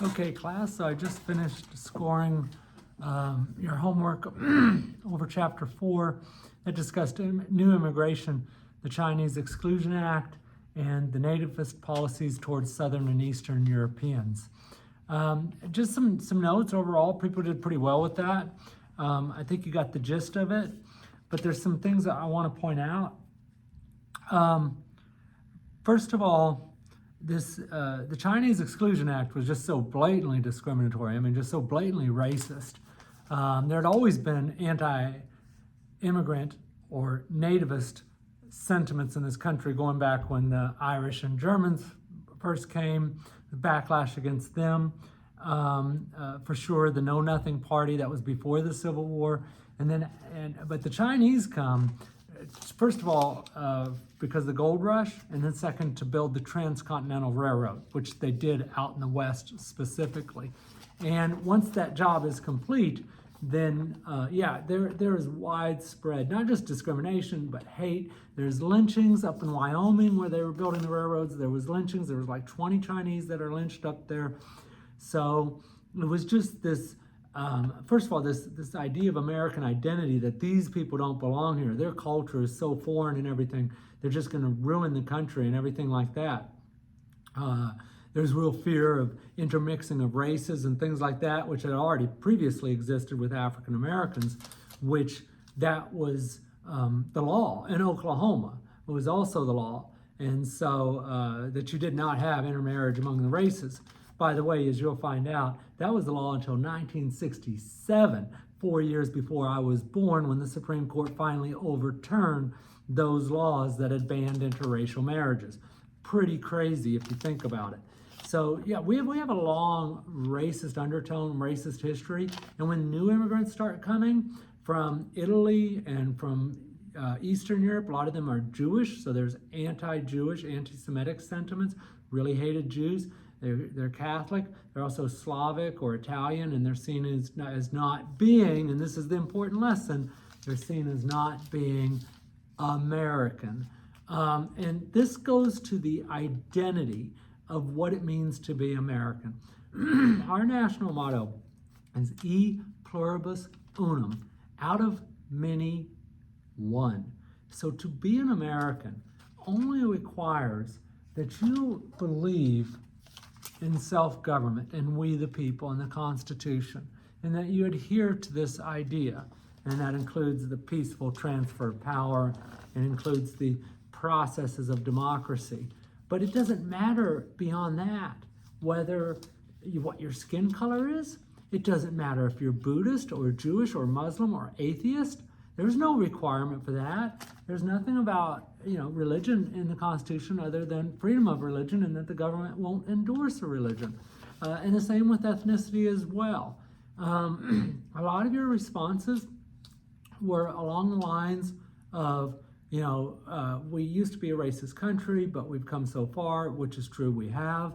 Okay, class, so I just finished scoring your homework over Chapter 4 that discussed new immigration, the Chinese Exclusion Act, and the nativist policies towards Southern and Eastern Europeans. Just some notes overall, people did pretty well with that. I think you got the gist of it, but there's some things that I want to point out. First of all, the Chinese Exclusion Act was just so blatantly discriminatory. I mean, just so blatantly racist. There had always been anti-immigrant or nativist sentiments in this country going back when the Irish and Germans first came, the backlash against them. For sure, the Know Nothing Party, that was before the Civil War. But the Chinese come, first of all, because of the gold rush, and then second, to build the Transcontinental Railroad, which they did out in the West specifically. And once that job is complete, then there is widespread, not just discrimination, but hate. There's lynchings up in Wyoming where they were building the railroads. There was lynchings. There was like 20 Chinese that are lynched up there. So it was just this, first of all, this idea of American identity, that these people don't belong here. Their culture is so foreign and everything. They're just going to ruin the country and everything like that. There's real fear of intermixing of races and things like that, which had already previously existed with African Americans, which that was the law in Oklahoma. It was also the law. And so that you did not have intermarriage among the races. By the way, as you'll find out, that was the law until 1967, 4 years before I was born, when the Supreme Court finally overturned those laws that had banned interracial marriages. Pretty crazy if you think about it. So yeah, we have a long racist undertone, racist history. And when new immigrants start coming from Italy and from Eastern Europe, a lot of them are Jewish, so there's anti-Jewish, anti-Semitic sentiments, really hated Jews. They're Catholic, they're also Slavic or Italian, and they're seen as not being, and this is the important lesson, they're seen as not being American. And this goes to the identity of what it means to be American. Our national motto is E pluribus unum, out of many, one. So to be an American only requires that you believe in self-government and we the people and the Constitution, and that you adhere to this idea. And that includes the peaceful transfer of power, and includes the processes of democracy. But it doesn't matter beyond that what your skin color is. It doesn't matter if you're Buddhist or Jewish or Muslim or atheist. There's no requirement for that. There's nothing about religion in the Constitution other than freedom of religion, and that the government won't endorse a religion. And the same with ethnicity as well. A lot of your responses were along the lines of, we used to be a racist country, but we've come so far, which is true, we have.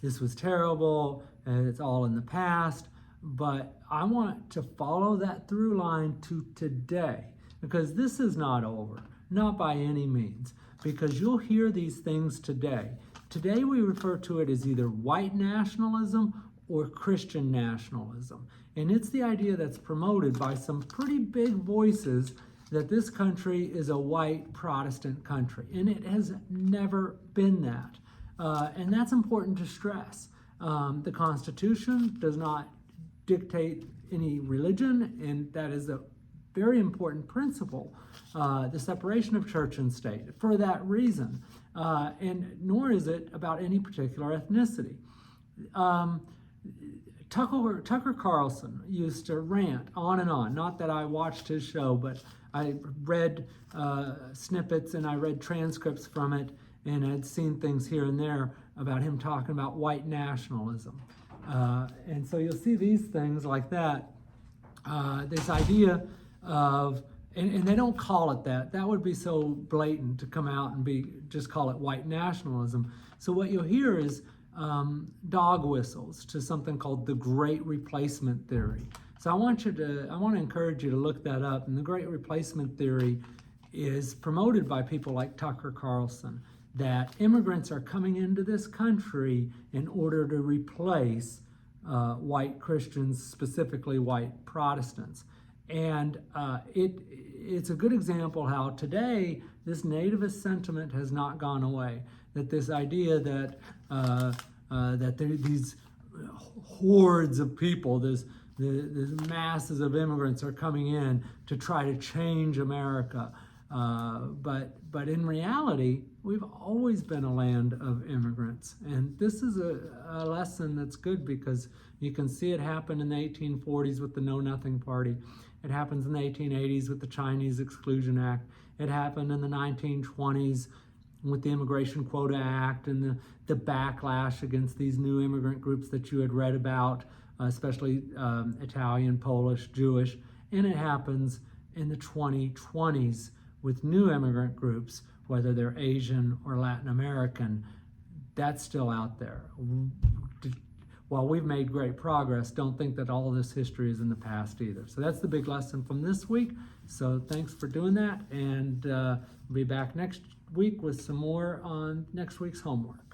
This was terrible, and it's all in the past. But I want to follow that through line to today, because this is not over, not by any means, because you'll hear these things today. Today we refer to it as either white nationalism or Christian nationalism. And it's the idea that's promoted by some pretty big voices that this country is a white Protestant country. And it has never been that. And that's important to stress. The Constitution does not dictate any religion, and that is a very important principle, the separation of church and state, for that reason. And nor is it about any particular ethnicity. Tucker Carlson used to rant on and on. Not that I watched his show, but I read snippets and I read transcripts from it, and I'd seen things here and there about him talking about white nationalism. And so you'll see these things like that. This idea of, and they don't call it that. That would be so blatant to come out and just call it white nationalism. So what you'll hear is dog whistles to something called the Great Replacement Theory. So I want to encourage you to look that up. And the Great Replacement Theory is promoted by people like Tucker Carlson. that immigrants are coming into this country in order to replace white Christians, specifically white Protestants. And it's a good example how today this nativist sentiment has not gone away. That this idea that these hordes of people, these masses of immigrants are coming in to try to change America. But in reality, we've always been a land of immigrants. And this is a lesson that's good because you can see it happen in the 1840s with the Know Nothing Party. It happens in the 1880s with the Chinese Exclusion Act. It happened in the 1920s with the Immigration Quota Act and the backlash against these new immigrant groups that you had read about, especially Italian, Polish, Jewish. And it happens in the 2020s with new immigrant groups, whether they're Asian or Latin American. That's still out there. While we've made great progress, don't think that all of this history is in the past either. So that's the big lesson from this week. So thanks for doing that, and we'll be back next week with some more on next week's homework.